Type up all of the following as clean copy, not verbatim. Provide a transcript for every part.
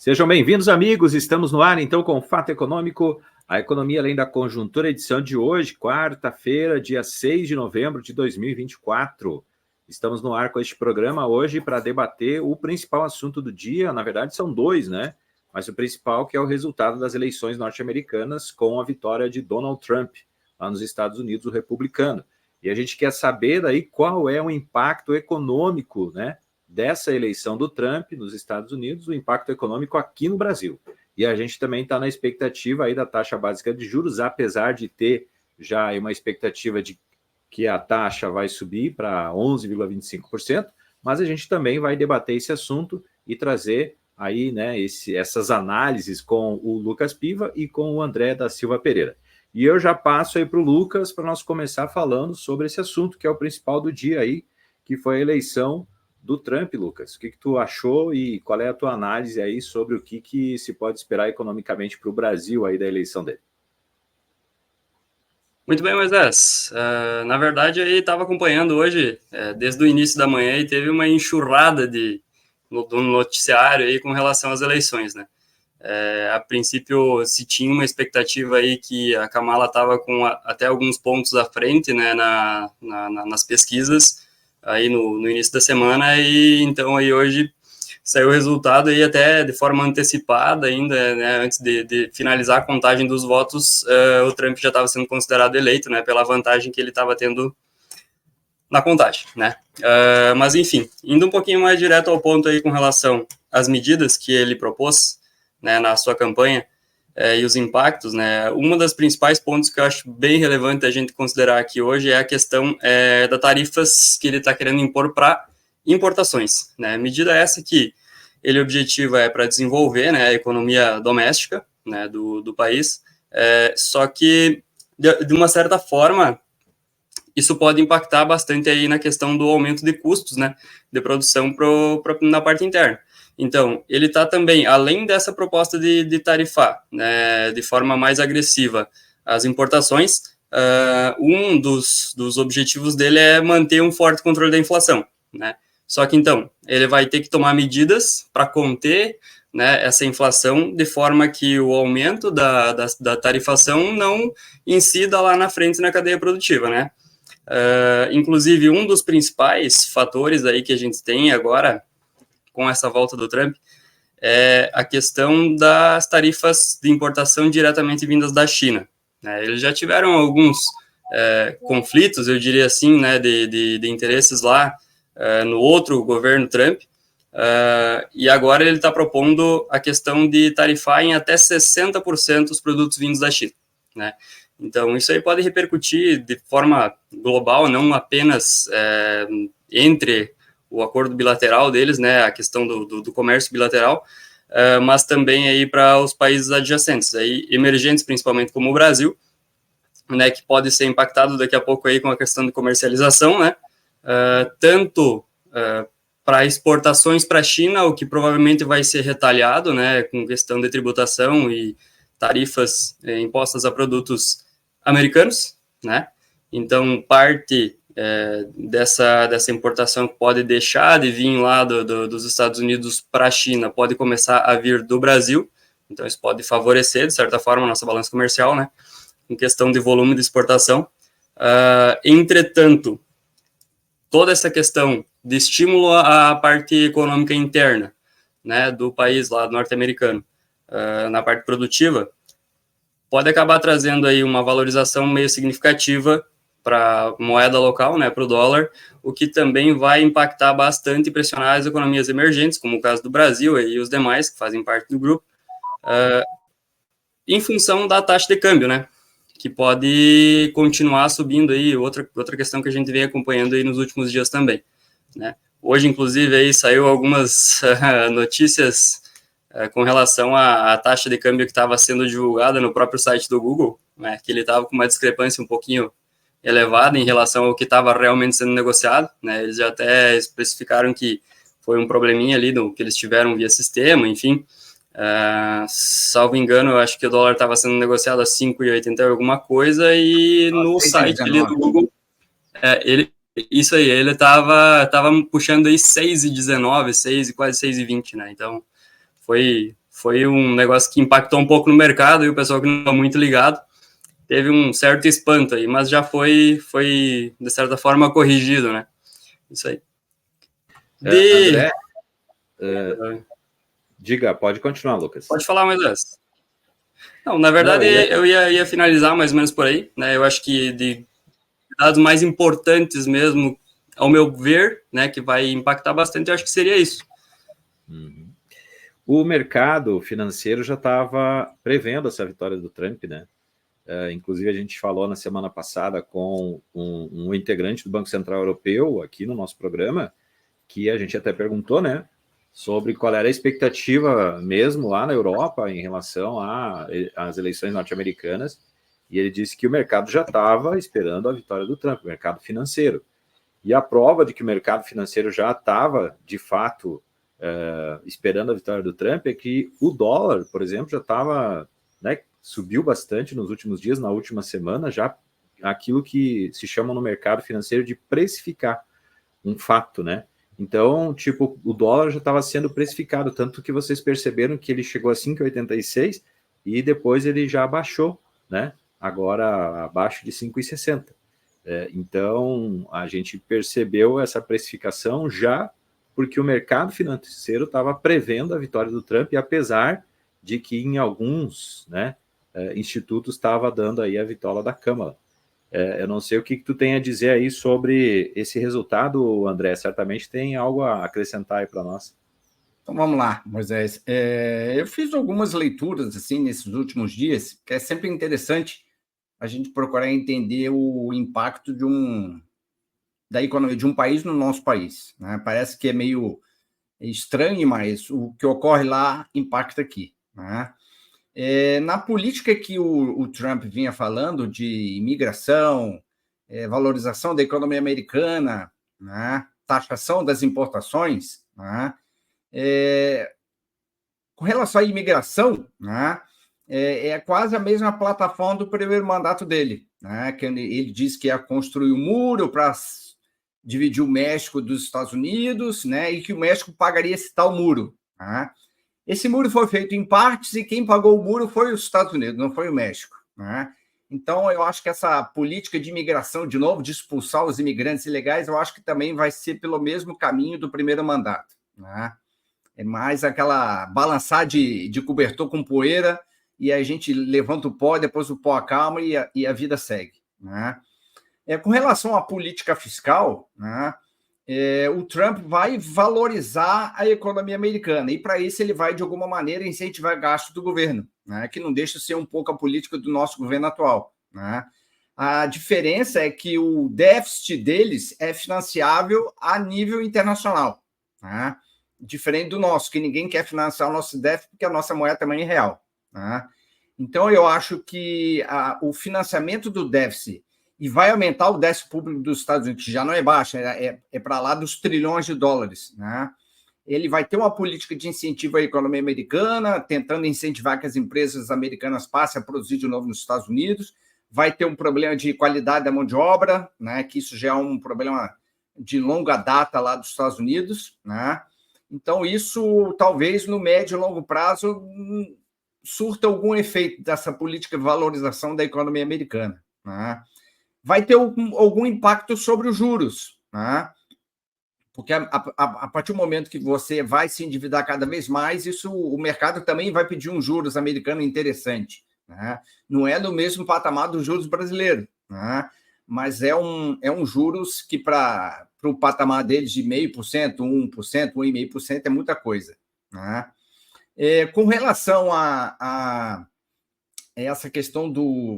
Sejam bem-vindos, amigos. Estamos no ar, então, com o Fato Econômico, a economia além da conjuntura, edição de hoje, quarta-feira, dia 6 de novembro de 2024. Estamos no ar com este programa hoje para debater o principal assunto do dia. Na verdade, são dois, né? Mas o principal que é o resultado das eleições norte-americanas com a vitória de Donald Trump, lá nos Estados Unidos, o republicano. E a gente quer saber daí qual é o impacto econômico, né, dessa eleição do Trump nos Estados Unidos, o impacto econômico aqui no Brasil. E a gente também está na expectativa aí da taxa básica de juros, apesar de ter já uma expectativa de que a taxa vai subir para 11,25%, mas a gente também vai debater esse assunto e trazer aí, né, essas análises com o Lucas Piva e com o André da Silva Pereira. E eu já passo aí para o Lucas para nós começar falando sobre esse assunto, que é o principal do dia aí, que foi a eleição do Trump, Lucas. O que tu achou e qual é a tua análise aí sobre o que se pode esperar economicamente para o Brasil aí da eleição dele? Muito bem, Moisés. Na verdade, aí estava acompanhando hoje, desde o início da manhã, e teve uma enxurrada do noticiário aí com relação às eleições, né? A princípio, se tinha uma expectativa aí que a Kamala estava com até alguns pontos à frente, né, nas pesquisas, aí no início da semana, e então aí hoje saiu o resultado aí até de forma antecipada ainda, né, antes de finalizar a contagem dos votos, o Trump já estava sendo considerado eleito, né, pela vantagem que ele estava tendo na contagem, né. Mas enfim, indo um pouquinho mais direto ao ponto aí com relação às medidas que ele propôs, né, na sua campanha, e os impactos, né, uma das principais pontos que eu acho bem relevante a gente considerar aqui hoje é a questão das tarifas que ele está querendo impor para importações, né, medida essa que ele objetiva para desenvolver, né, a economia doméstica, né, do país, só que, de uma certa forma, isso pode impactar bastante aí na questão do aumento de custos, né, de produção na parte interna. Então, ele está também, além dessa proposta de tarifar, né, de forma mais agressiva as importações, um dos objetivos dele é manter um forte controle da inflação, né? Só que, então, ele vai ter que tomar medidas para conter, né, essa inflação, de forma que o aumento da tarifação não incida lá na frente na cadeia produtiva, né? Inclusive, um dos principais fatores aí que a gente tem agora, com essa volta do Trump, é a questão das tarifas de importação diretamente vindas da China, né? Eles já tiveram alguns conflitos, eu diria assim, né, de interesses lá no outro governo Trump, e agora ele está propondo a questão de tarifar em até 60% os produtos vindos da China, né? Então, isso aí pode repercutir de forma global, não apenas entre o acordo bilateral deles, né, a questão do comércio bilateral, mas também aí para os países adjacentes, aí emergentes principalmente como o Brasil, né, que pode ser impactado daqui a pouco aí com a questão de comercialização, né, tanto para exportações para a China, o que provavelmente vai ser retalhado, né, com questão de tributação e tarifas impostas a produtos americanos, né, então parte dessa importação que pode deixar de vir lá dos Estados Unidos para a China, pode começar a vir do Brasil, então isso pode favorecer, de certa forma, a nossa balança comercial, né, em questão de volume de exportação. Entretanto, toda essa questão de estímulo à parte econômica interna, né, do país lá norte-americano, na parte produtiva, pode acabar trazendo aí uma valorização meio significativa para moeda local, né, para o dólar, o que também vai impactar bastante e pressionar as economias emergentes, como o caso do Brasil e os demais que fazem parte do grupo, em função da taxa de câmbio, né, que pode continuar subindo aí, outra questão que a gente vem acompanhando aí nos últimos dias também, né. Hoje, inclusive, aí saiu algumas notícias com relação à taxa de câmbio que estava sendo divulgada no próprio site do Google, né, que ele estava com uma discrepância um pouquinho elevada em relação ao que estava realmente sendo negociado, né, eles já até especificaram que foi um probleminha ali que eles tiveram via sistema, enfim, salvo engano, eu acho que o dólar estava sendo negociado a 5,80 alguma coisa, e no site ali do Google, isso aí, ele estava puxando aí 6,19, quase 6,20, né, então foi foi um negócio que impactou um pouco no mercado, e o pessoal que não está muito ligado teve um certo espanto aí, mas já foi de certa forma, corrigido, né? Isso aí. André, diga, pode continuar, Lucas. Pode falar mais essa. Não, na verdade, eu ia finalizar mais ou menos por aí, né? Eu acho que de dados mais importantes mesmo, ao meu ver, né, que vai impactar bastante, eu acho que seria isso. Uhum. O mercado financeiro já estava prevendo essa vitória do Trump, né? Inclusive, a gente falou na semana passada com um integrante do Banco Central Europeu aqui no nosso programa, que a gente até perguntou, né, sobre qual era a expectativa mesmo lá na Europa em relação às eleições norte-americanas, e ele disse que o mercado já estava esperando a vitória do Trump, o mercado financeiro. E a prova de que o mercado financeiro já estava, de fato, esperando a vitória do Trump é que o dólar, por exemplo, já estava, né, subiu bastante nos últimos dias, na última semana, já aquilo que se chama no mercado financeiro de precificar um fato, né? Então, tipo, o dólar já estava sendo precificado, tanto que vocês perceberam que ele chegou a 5,86 e depois ele já abaixou, né? Agora abaixo de 5,60. Então, a gente percebeu essa precificação já porque o mercado financeiro estava prevendo a vitória do Trump, e apesar de que em alguns, né, institutos estava dando aí a vitória da Câmara. Eu não sei o que tu tem a dizer aí sobre esse resultado, André. Certamente tem algo a acrescentar aí para nós. Então vamos lá, Moisés. Eu fiz algumas leituras assim nesses últimos dias, que é sempre interessante a gente procurar entender o impacto da economia de um país no nosso país, né? Parece que é meio estranho, mas o que ocorre lá impacta aqui, né? Na política que o Trump vinha falando de imigração, valorização da economia americana, né? Taxação das importações, né? Com relação à imigração, né? É quase a mesma plataforma do primeiro mandato dele, né? Que ele disse que ia construir um muro para dividir o México dos Estados Unidos, né? E que o México pagaria esse tal muro, né? Esse muro foi feito em partes e quem pagou o muro foi os Estados Unidos, não foi o México, né? Então, eu acho que essa política de imigração, de novo, de expulsar os imigrantes ilegais, eu acho que também vai ser pelo mesmo caminho do primeiro mandato, né? É mais aquela balançar de cobertor com poeira e a gente levanta o pó, depois o pó acalma e a vida segue, né? Com relação à política fiscal, né? O Trump vai valorizar a economia americana, e para isso ele vai, de alguma maneira, incentivar gasto do governo, né? Que não deixa de ser um pouco a política do nosso governo atual, né? A diferença é que o déficit deles é financiável a nível internacional, né? Diferente do nosso, que ninguém quer financiar o nosso déficit porque a nossa moeda também é real, né? Então, eu acho que o financiamento do déficit e vai aumentar o déficit público dos Estados Unidos, que já não é baixo, é para lá dos trilhões de dólares, né? Ele vai ter uma política de incentivo à economia americana, tentando incentivar que as empresas americanas passem a produzir de novo nos Estados Unidos. Vai ter um problema de qualidade da mão de obra, né? Que isso já é um problema de longa data lá dos Estados Unidos, né? Então, isso talvez no médio e longo prazo surta algum efeito dessa política de valorização da economia americana, né? Vai ter algum impacto sobre os juros, né? Porque a partir do momento que você vai se endividar cada vez mais, o mercado também vai pedir um juros americano interessante, né? Não é no mesmo patamar dos juros brasileiros, né? Mas é um juros que para o patamar deles de 0,5%, 1%, 1,5% é muita coisa, né? Com relação a essa questão do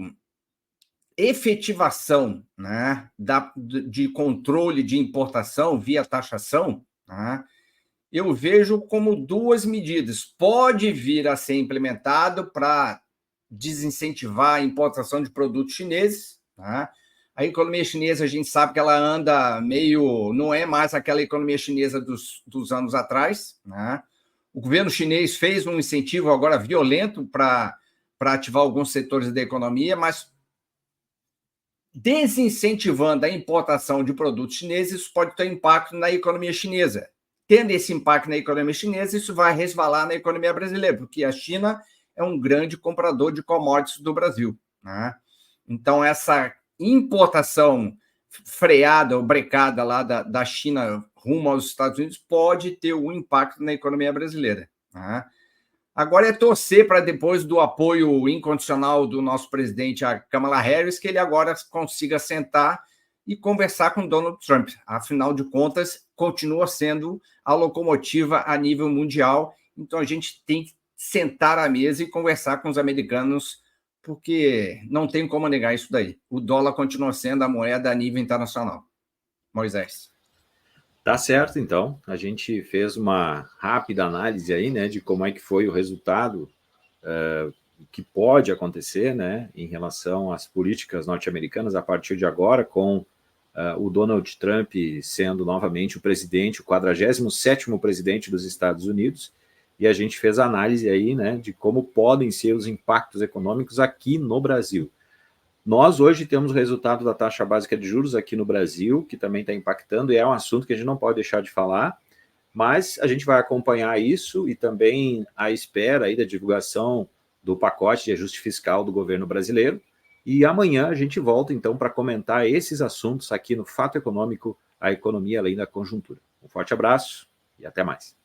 efetivação, né, de controle de importação via taxação, né, eu vejo como duas medidas. Pode vir a ser implementado para desincentivar a importação de produtos chineses, né? A economia chinesa, a gente sabe que ela anda meio... Não é mais aquela economia chinesa dos anos atrás, né? O governo chinês fez um incentivo agora violento para ativar alguns setores da economia, mas desincentivando a importação de produtos chineses, isso pode ter impacto na economia chinesa. tendo esse impacto na economia chinesa, isso vai resvalar na economia brasileira, porque a China é um grande comprador de commodities do Brasil, né? Então, essa importação freada ou brecada lá da China rumo aos Estados Unidos pode ter um impacto na economia brasileira, né? Agora é torcer para, depois do apoio incondicional do nosso presidente, a Kamala Harris, que ele agora consiga sentar e conversar com Donald Trump. Afinal de contas, continua sendo a locomotiva a nível mundial. Então, a gente tem que sentar à mesa e conversar com os americanos, porque não tem como negar isso daí. O dólar continua sendo a moeda a nível internacional. Moisés. Tá certo, então. A gente fez uma rápida análise aí, né, de como é que foi o resultado que pode acontecer, né, em relação às políticas norte-americanas a partir de agora, com o Donald Trump sendo novamente o presidente, o 47º presidente dos Estados Unidos, e a gente fez a análise aí, né, de como podem ser os impactos econômicos aqui no Brasil. Nós hoje temos o resultado da taxa básica de juros aqui no Brasil, que também está impactando, e é um assunto que a gente não pode deixar de falar, mas a gente vai acompanhar isso e também à espera aí da divulgação do pacote de ajuste fiscal do governo brasileiro. E amanhã a gente volta, então, para comentar esses assuntos aqui no Fato Econômico, a economia além da conjuntura. Um forte abraço e até mais.